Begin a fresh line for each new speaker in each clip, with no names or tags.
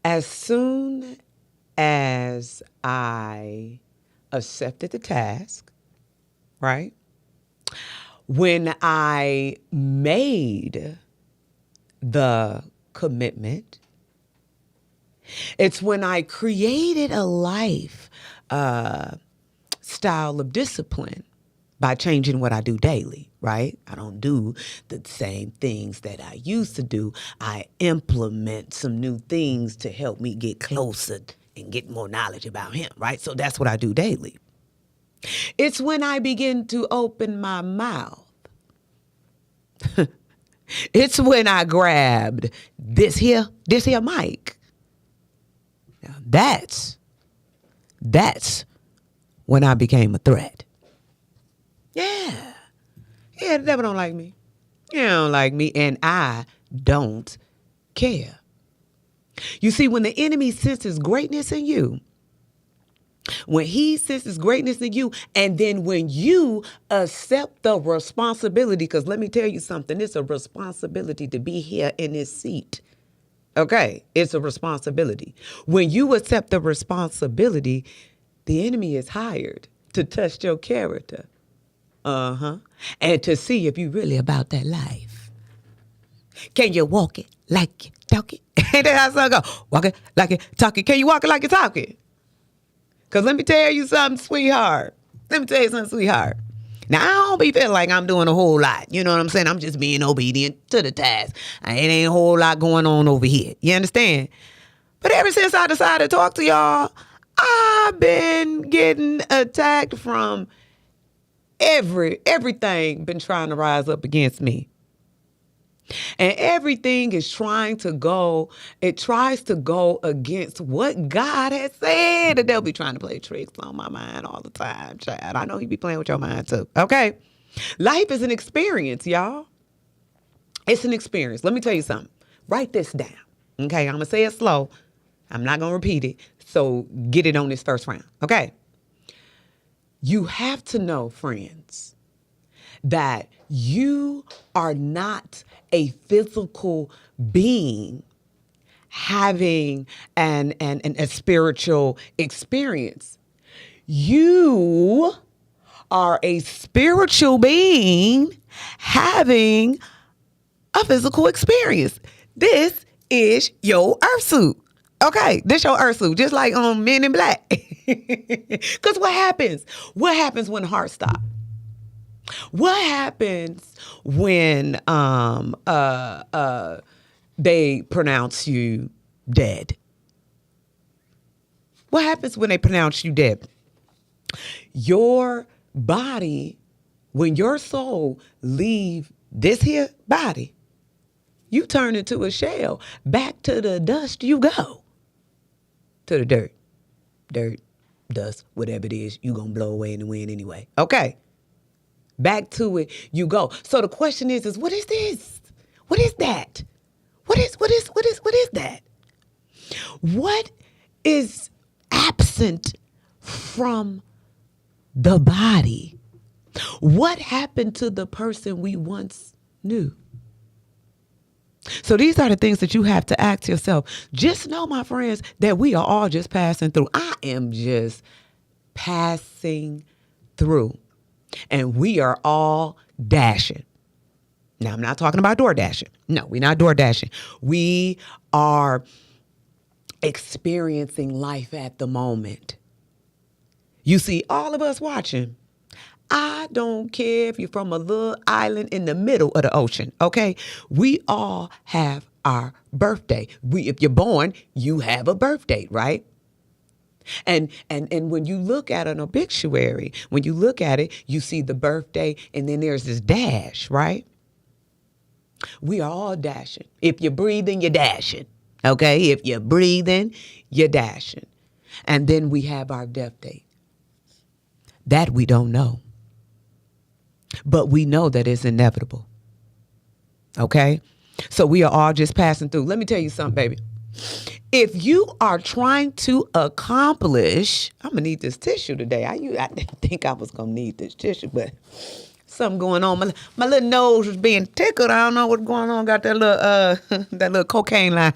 As soon as I accepted the task, right? When I made the commitment, it's when I created a life style of discipline by changing what I do daily, right? I don't do the same things that I used to do. I implement some new things to help me get closer and get more knowledge about him, right? So that's what I do daily. It's when I begin to open my mouth. It's when I grabbed this here mic. Now that's when I became a threat. Yeah. Yeah, the devil don't like me. You don't like me, and I don't care. You see, when the enemy senses greatness in you, when he senses greatness in you, and then when you accept the responsibility, because let me tell you something, it's a responsibility to be here in this seat. Okay, it's a responsibility. When you accept the responsibility, the enemy is hired to test your character. And to see if you really about that life. Can you walk it like you talk it? And then how song go? Walk it like you talk it. Can you walk it like you talk it? Because let me tell you something, sweetheart. Let me tell you something, sweetheart. Now, I don't be feeling like I'm doing a whole lot. You know what I'm saying? I'm just being obedient to the task. It ain't a whole lot going on over here. You understand? But ever since I decided to talk to y'all, I've been getting attacked from everything been trying to rise up against me. And everything is trying to go, it tries to go against what God has said. And they'll be trying to play tricks on my mind all the time, child. I know he be playing with your mind too. Okay. Life is an experience, y'all. It's an experience. Let me tell you something. Write this down. Okay. I'm going to say it slow. I'm not going to repeat it. So get it on this first round. Okay. You have to know, friends, that you are not a physical being having a spiritual experience. You are a spiritual being having a physical experience. This is your earth suit. Okay, this your earth suit, just like on Men in Black. Because what happens? What happens when heart stops? What happens when they pronounce you dead? What happens when they pronounce you dead? Your body, when your soul leave this here body, you turn into a shell. Back to the dust you go. To the dirt. Dirt, dust, whatever it is, you gonna blow away in the wind anyway. Okay. Back to it you go. So the question is what is this? What is that? What is that? What is absent from the body? What happened to the person we once knew? So these are the things that you have to ask yourself. Just know, my friends, that we are all just passing through. I am just passing through. And we are all dashing. Now, I'm not talking about door dashing. No, we're not door dashing. We are experiencing life at the moment. You see, all of us watching, I don't care if you're from a little island in the middle of the ocean, okay? We all have our birthday. If you're born, you have a birthday, right? And when you look at an obituary, when you look at it, you see the birthday and then there's this dash, right? We are all dashing. If you're breathing, you're dashing, okay? If you're breathing, you're dashing. And then we have our death date. That we don't know. But we know that it's inevitable. Okay? So we are all just passing through. Let me tell you something, baby. If you are trying to accomplish, I'm going to need this tissue today. I didn't think I was going to need this tissue, but something going on. My little nose was being tickled. I don't know what's going on. Got that little that little cocaine line.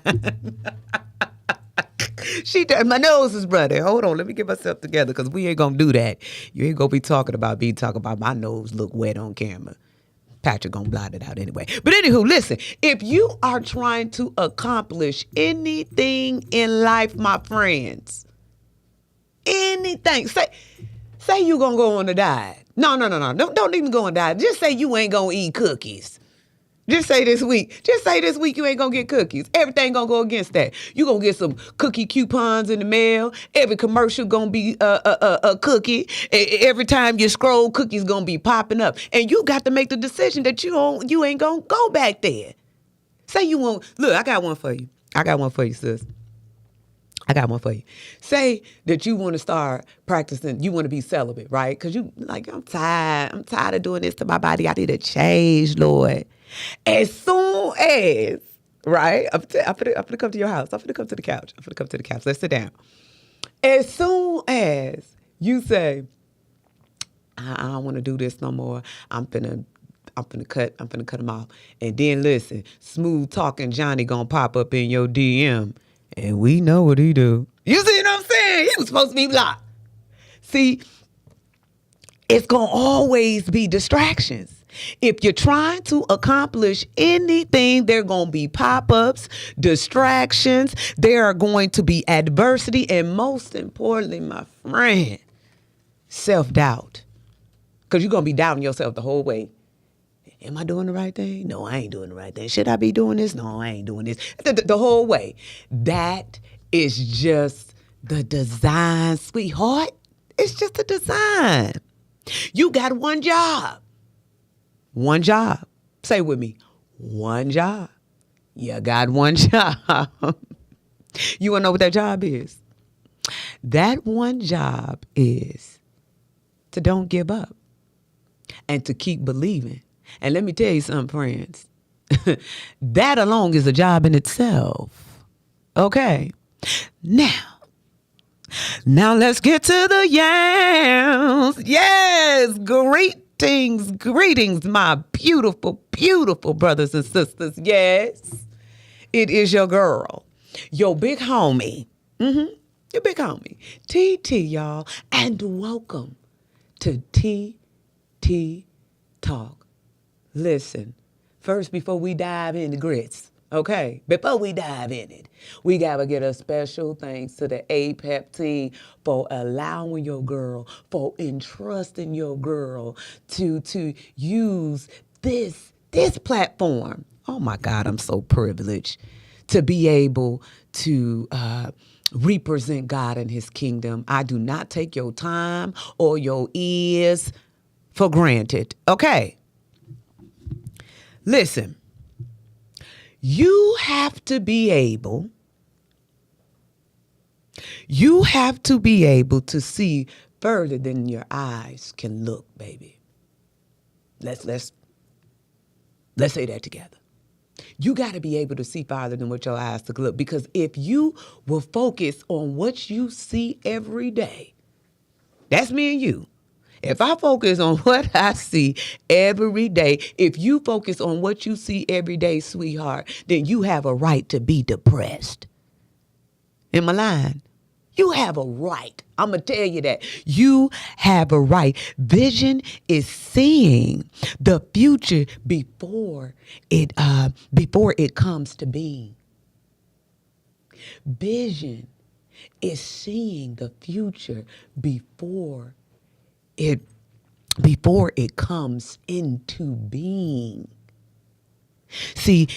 My nose is running. Hold on, let me get myself together because we ain't gonna do that. You ain't gonna be talking about me talking about my nose look wet on camera. Patrick gonna blot it out anyway. But anywho, listen, if you are trying to accomplish anything in life, my friends, anything, say you gonna go on a diet. No. Don't even go on a diet. Just say you ain't gonna eat cookies. Just say this week you ain't gonna get cookies. Everything gonna go against that. You gonna get some cookie coupons in the mail. Every commercial gonna be a cookie. Every time you scroll, cookies gonna be popping up. And you got to make the decision that you ain't gonna go back there. Say you won't. Look, I got one for you. Sis. I got one for you. Say that you want to start practicing, you want to be celibate, right? Because you like, I'm tired of doing this to my body. I need a change, Lord. As soon as, right? I'm gonna come to your house. I'm gonna come to the couch. Let's sit down. As soon as you say, I don't want to do this no more. I'm finna cut them off. And then listen, smooth talking Johnny gonna pop up in your DM. And we know what he do. You see what I'm saying? He was supposed to be blocked. See, it's going to always be distractions. If you're trying to accomplish anything, there are going to be pop-ups, distractions. There are going to be adversity. And most importantly, my friend, self-doubt. Because you're going to be doubting yourself the whole way. Am I doing the right thing? No, I ain't doing the right thing. Should I be doing this? No, I ain't doing this. The whole way. That is just the design, sweetheart. It's just a design. You got one job. One job. Say with me. One job. You got one job. You want to know what that job is? That one job is to don't give up and to keep believing. And let me tell you something, friends. That alone is a job in itself. Okay. Now let's get to the yams. Yes, greetings, my beautiful, beautiful brothers and sisters. Yes, it is your girl, your big homie. Your big homie, TT, y'all. And welcome to TT Talk. Listen, first, before we dive into grits, okay, before we dive in it, we got to get a special thanks to the APEP team for allowing your girl, for entrusting your girl to use this platform. Oh, my God, I'm so privileged to be able to represent God and his kingdom. I do not take your time or your ears for granted, okay? Listen, you have to be able to see further than your eyes can look, baby. Let's say that together. You got to be able to see farther than what your eyes can look, because if you will focus on what you see every day, that's me and you. If I focus on what I see every day, if you focus on what you see every day, sweetheart, then you have a right to be depressed. Am I lying? You have a right. I'm going to tell you that. You have a right. Vision is seeing the future before it comes to being. Vision is seeing the future before it comes into being. See,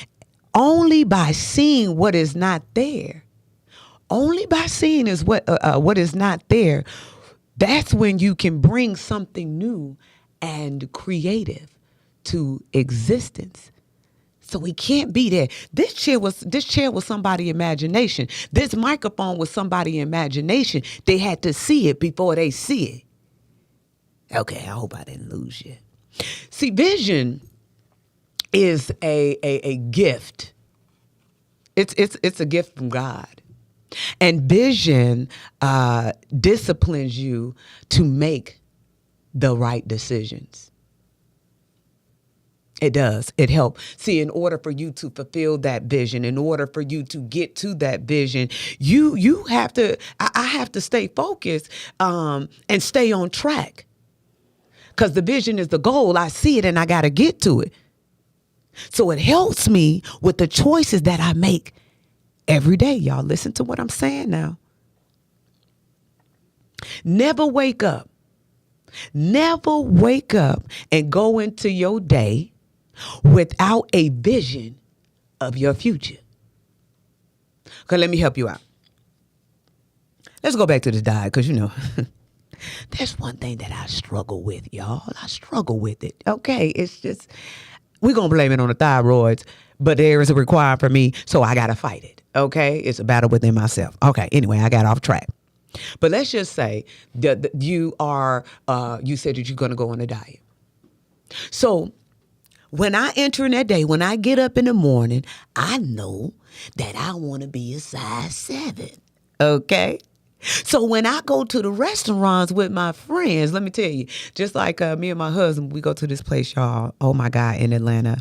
only by seeing what is not there, only by seeing is what is not there, that's when you can bring something new and creative to existence. So we can't be there. This chair was somebody's imagination. This microphone was somebody's imagination. They had to see it before they see it. Okay, I hope I didn't lose you. See, vision is a gift. It's a gift from God. And vision disciplines you to make the right decisions. It does. It helps. See, in order for you to fulfill that vision, in order for you to get to that vision, you have to. I have to stay focused and stay on track, because the vision is the goal. I see it and I got to get to it. So it helps me with the choices that I make every day. Y'all listen to what I'm saying now. Never wake up. Never wake up and go into your day without a vision of your future. Okay, let me help you out. Let's go back to the diet, because, that's one thing that I struggle with, y'all. I struggle with it. Okay, it's just, we're going to blame it on the thyroids, but there is a requirement for me, so I got to fight it. Okay, it's a battle within myself. Okay, anyway, I got off track. But let's just say that you said that you're going to go on a diet. So when I enter in that day, when I get up in the morning, I know that I want to be a size 7. Okay? So when I go to the restaurants with my friends, let me tell you, just like me and my husband, we go to this place, y'all. Oh, my God, in Atlanta.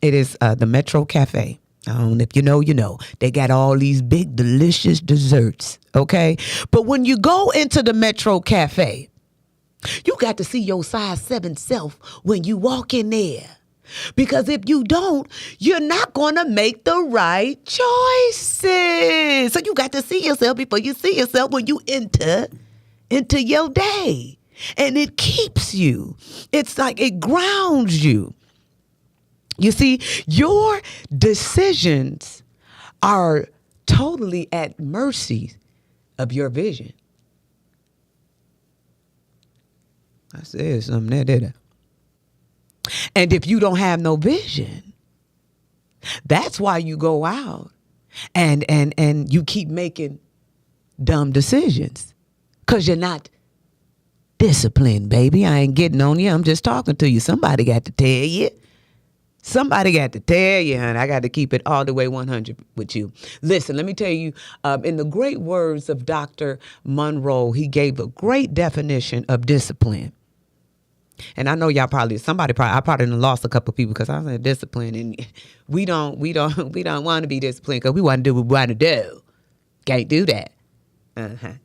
It is the Metro Cafe. I don't know if you know. They got all these big, delicious desserts, okay? But when you go into the Metro Cafe, you got to see your size 7 self when you walk in there. Because if you don't, you're not going to make the right choices. So you got to see yourself before you see yourself when you enter into your day. And it keeps you. It's like it grounds you. You see, your decisions are totally at mercy of your vision. I said something there, did I? And if you don't have no vision, that's why you go out and you keep making dumb decisions, because you're not disciplined, baby. I ain't getting on you. I'm just talking to you. Somebody got to tell you. Somebody got to tell you, honey. I got to keep it all the way 100 with you. Listen, let me tell you, in the great words of Dr. Monroe, he gave a great definition of discipline. And I know y'all I probably lost a couple of people because I was disciplined, and we don't want to be disciplined because we want to do what we want to do. Can't do that.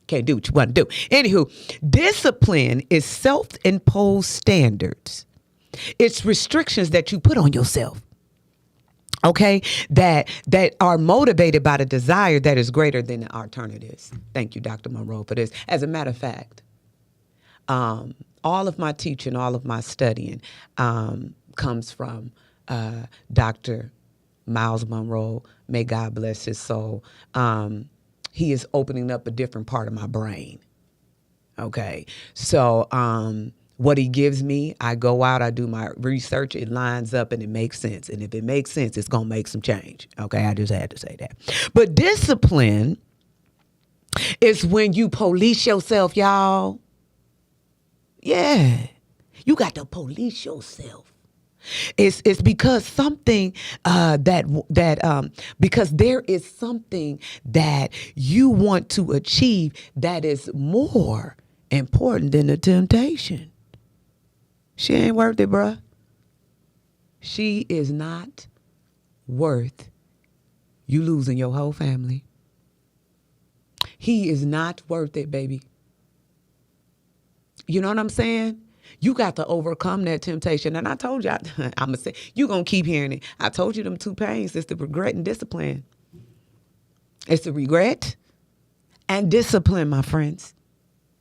Can't do what you want to do. Anywho, discipline is self-imposed standards. It's restrictions that you put on yourself, okay, that are motivated by the desire that is greater than the alternatives. Thank you, Dr. Monroe, for this. As a matter of fact, all of my teaching, all of my studying comes from Dr. Miles Monroe. May God bless his soul. He is opening up a different part of my brain, okay? So what he gives me, I go out, I do my research, it lines up and it makes sense. And if it makes sense, it's going to make some change. Okay, I just had to say that. But discipline is when you police yourself, y'all. Yeah, you got to police yourself. It's because something because there is something that you want to achieve that is more important than the temptation. She ain't worth it, bruh. She is not worth you losing your whole family. He is not worth it, baby. You know what I'm saying? You got to overcome that temptation. And I told you, I'm going to say, you're going to keep hearing it. I told you them 2 pains. It's the regret and discipline. It's the regret and discipline, my friends.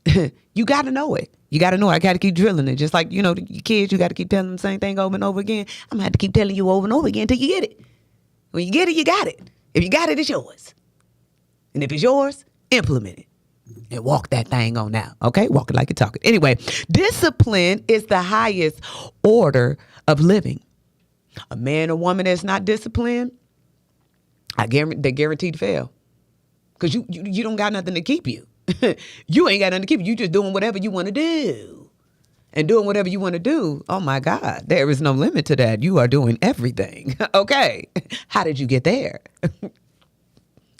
You got to know it. You got to know it. I got to keep drilling it. Just like, your kids, you got to keep telling them the same thing over and over again. I'm going to have to keep telling you over and over again until you get it. When you get it, you got it. If you got it, it's yours. And if it's yours, implement it. And walk that thing on out, okay? Walk it like you're talking. Anyway, discipline is the highest order of living. A man or woman that's not disciplined, they're guaranteed to fail. Because you don't got nothing to keep you. You ain't got nothing to keep you. You just doing whatever you want to do. And doing whatever you want to do, oh my God, there is no limit to that. You are doing everything, okay? How did you get there?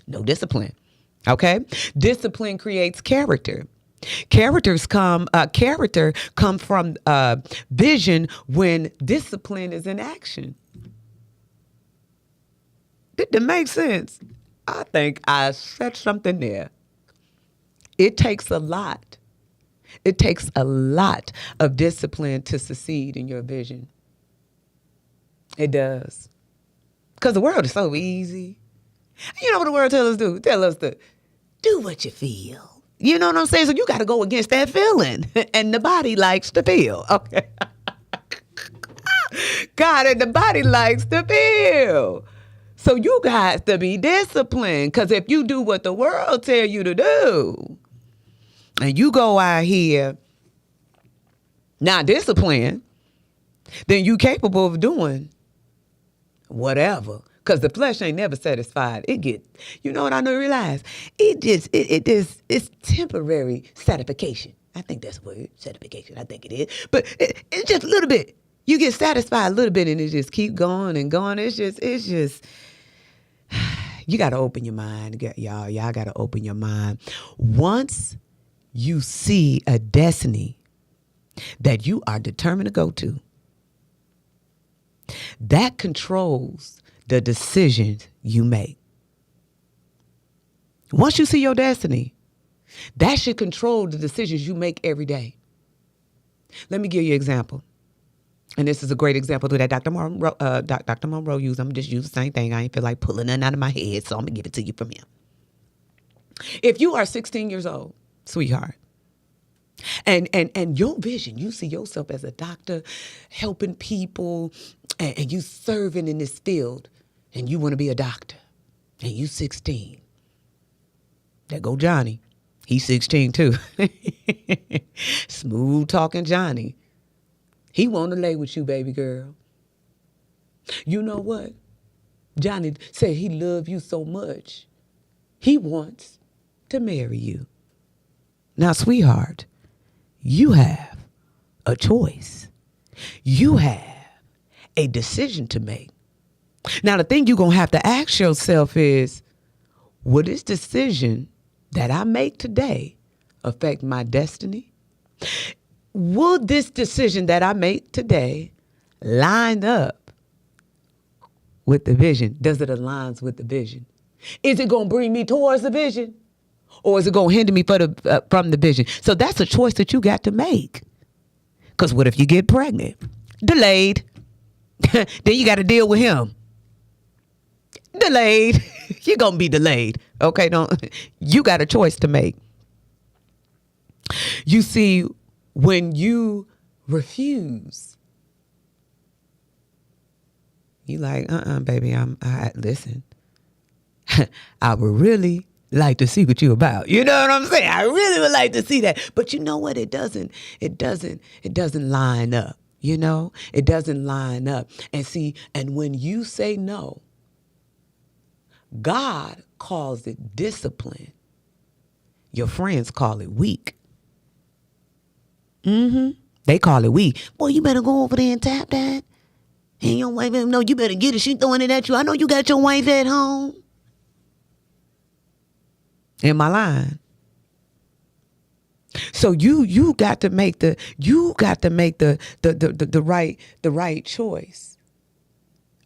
No discipline. Okay? Discipline creates character. Character come from vision when discipline is in action. Did that make sense? I think I said something there. It takes a lot. It takes a lot of discipline to succeed in your vision. It does. Because the world is so easy. You know what the world tells us to do? Tell us to do what you feel. You know what I'm saying? So you got to go against that feeling. And the body likes to feel. Okay. God, and the body likes to feel. So you got to be disciplined. Because if you do what the world tell you to do, and you go out here not disciplined, then you capable of doing whatever. Because the flesh ain't never satisfied. You know what I know realize? It's temporary satisfaction. I think that's the word, satisfaction. I think it is. But it's just a little bit. You get satisfied a little bit and it just keep going and going. It's just, you got to open your mind. Y'all got to open your mind. Once you see a destiny that you are determined to go to, that controls the decisions you make. Once you see your destiny, that should control the decisions you make every day. Let me give you an example. And this is a great example that Dr. Monroe used. I'm just use the same thing. I ain't feel like pulling nothing out of my head, so I'm going to give it to you from him. If you are 16 years old, sweetheart, and your vision, you see yourself as a doctor helping people and you serving in this field and you want to be a doctor and you 16. There go Johnny. He's 16 too. Smooth talking Johnny. He want to lay with you, baby girl. You know what? Johnny said he loved you so much. He wants to marry you. Now, sweetheart, you have a choice. You have a decision to make. Now, the thing you're going to have to ask yourself is, will this decision that I make today affect my destiny? Will this decision that I make today line up with the vision? Does it align with the vision? Is it going to bring me towards the vision? Or is it going to hinder me from the vision? So that's a choice that you got to make. Because what if you get pregnant? Delayed. Then you got to deal with him. Delayed. You're going to be delayed. Okay, you got a choice to make. You see, when you refuse, you like, baby, listen, I would really like to see what you about. You know what I'm saying? I really would like to see that. But you know what? It doesn't line up. You know, it doesn't line up. And when you say no, God calls it discipline. Your friends call it weak. They call it weak. Boy, you better go over there and tap that. And your wife, no, you better get it. She throwing it at you. I know you got your wife at home. In my line. So you got to make the right choice.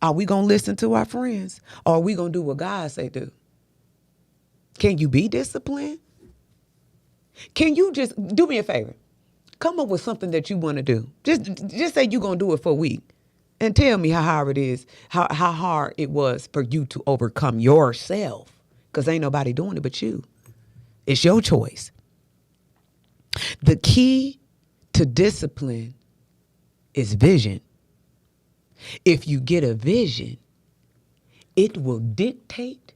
Are we gonna listen to our friends, or are we gonna do what God say do? Can you be disciplined? Can you just do me a favor? Come up with something that you want to do. Just say you're gonna do it for a week, and tell me how hard it is, how hard it was for you to overcome yourself. Because ain't nobody doing it but you. It's your choice. The key to discipline is vision. If you get a vision, it will dictate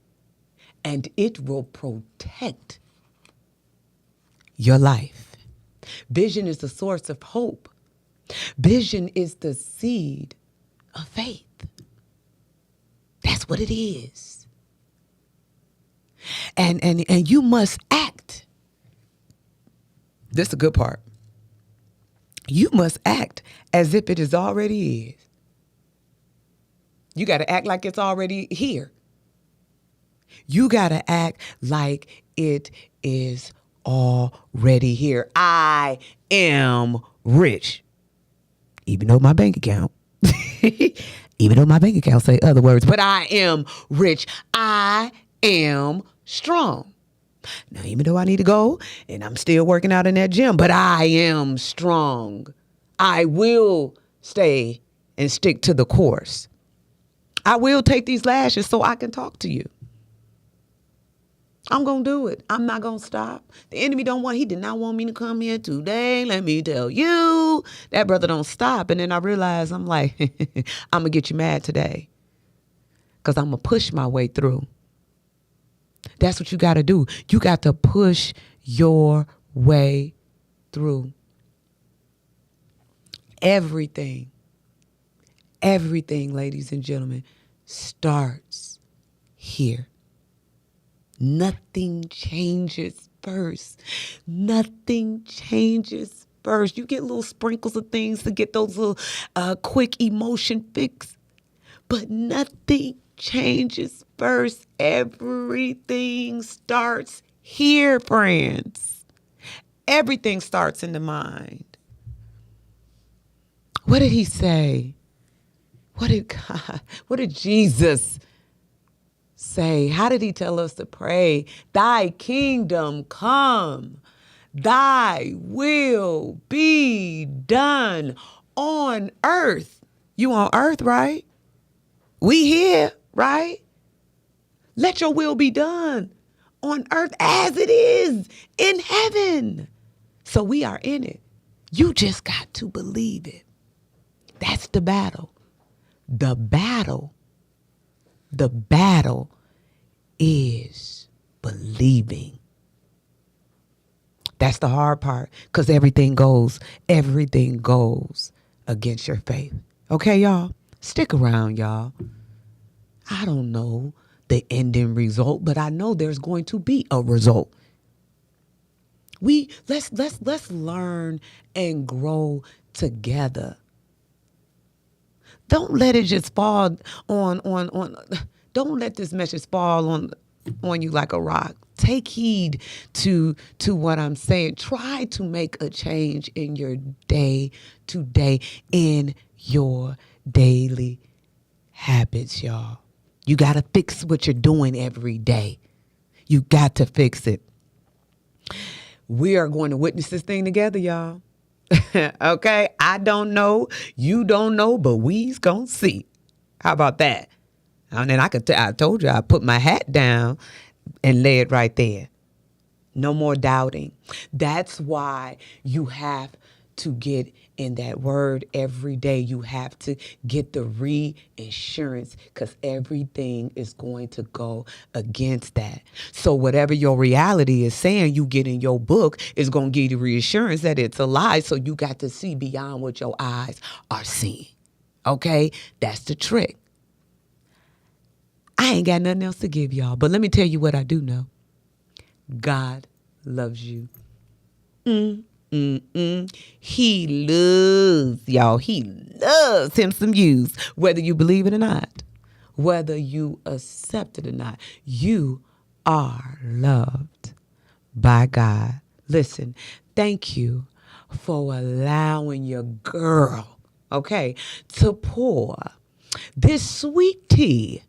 and it will protect your life. Vision is the source of hope. Vision is the seed of faith. That's what it is. And you must act. This is the good part. You must act as if it is already is. You got to act like it's already here. You got to act like it is already here. I am rich. Even though my bank account, say other words, but I am rich. I am strong. Now, even though I need to go and I'm still working out in that gym, but I am strong. I will stay and stick to the course. I will take these lashes so I can talk to you. I'm going to do it. I'm not going to stop. The enemy he did not want me to come here today. Let me tell you, that brother don't stop. And then I realized, I'm like, I'm going to get you mad today because I'm going to push my way through. That's what you got to do. You got to push your way through. Everything, ladies and gentlemen, starts here. Nothing changes first. Nothing changes first. You get little sprinkles of things to get those little quick emotion fix, but nothing changes first. Everything starts here, friends. Everything starts in the mind. What did he say? What did Jesus say? How did he tell us to pray? Thy kingdom come, thy will be done on earth. You on earth, right? We here, right? Let your will be done on earth as it is in heaven. So we are in it. You just got to believe it. That's the battle. The battle is believing. That's the hard part, because everything goes against your faith. Okay, y'all? Stick around, y'all. I don't know the ending result, but I know there's going to be a result. Let's learn and grow together. Don't let it just fall on don't let this message fall on you like a rock. Take heed to what I'm saying. Try to make a change in your day to day, in your daily habits, y'all. You got to fix what you're doing every day. You got to fix it. We are going to witness this thing together, y'all. Okay? I don't know. You don't know, but we's going to see. How about that? And then I told you I put my hat down and lay it right there. No more doubting. That's why you have to get in that word every day. You have to get the reassurance, because everything is going to go against that. So whatever your reality is saying, you get in your book is going to give you reassurance that it's a lie. So you got to see beyond what your eyes are seeing. Okay? That's the trick. I ain't got nothing else to give y'all, but let me tell you what I do know. God loves you. He loves y'all. He loves him some yous, whether you believe it or not, whether you accept it or not. You are loved by God. Listen, thank you for allowing your girl, okay, to pour this sweet tea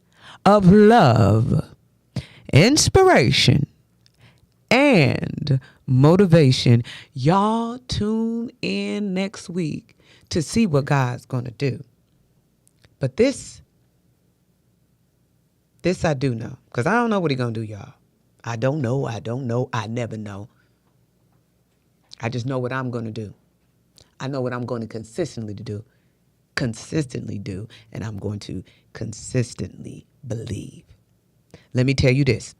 of love, inspiration, and motivation. Y'all tune in next week to see what God's going to do. But this I do know, because I don't know what he's going to do, y'all. I don't know. I never know. I just know what I'm going to do. I know what I'm going to consistently do, and I'm going to consistently believe. Let me tell you this.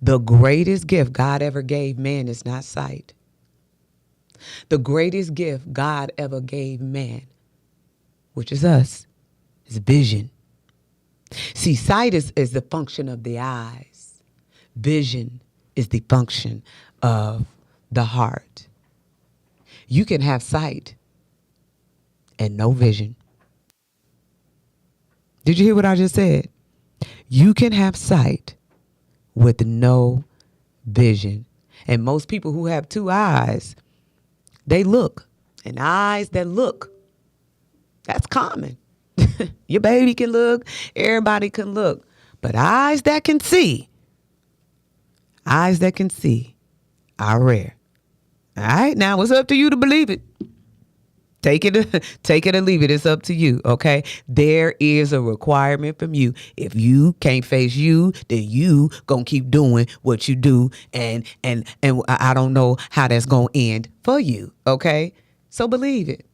The greatest gift God ever gave man is not sight. The greatest gift God ever gave man, which is us, is vision. See, sight is the function of the eyes. Vision is the function of the heart. You can have sight and no vision. Did you hear what I just said? You can have sight with no vision. And most people who have two eyes, they look. And eyes that look, that's common. Your baby can look, everybody can look. But eyes that can see are rare. All right, now it's up to you to believe it. Take it or leave it. It's up to you, okay? There is a requirement from you. If you can't face you, then you gonna keep doing what you do, and I don't know how that's gonna end for you, okay? So believe it.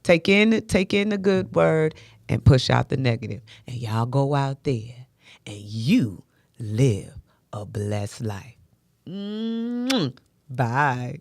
Take in the good word and push out the negative. And y'all go out there and you live a blessed life. Bye.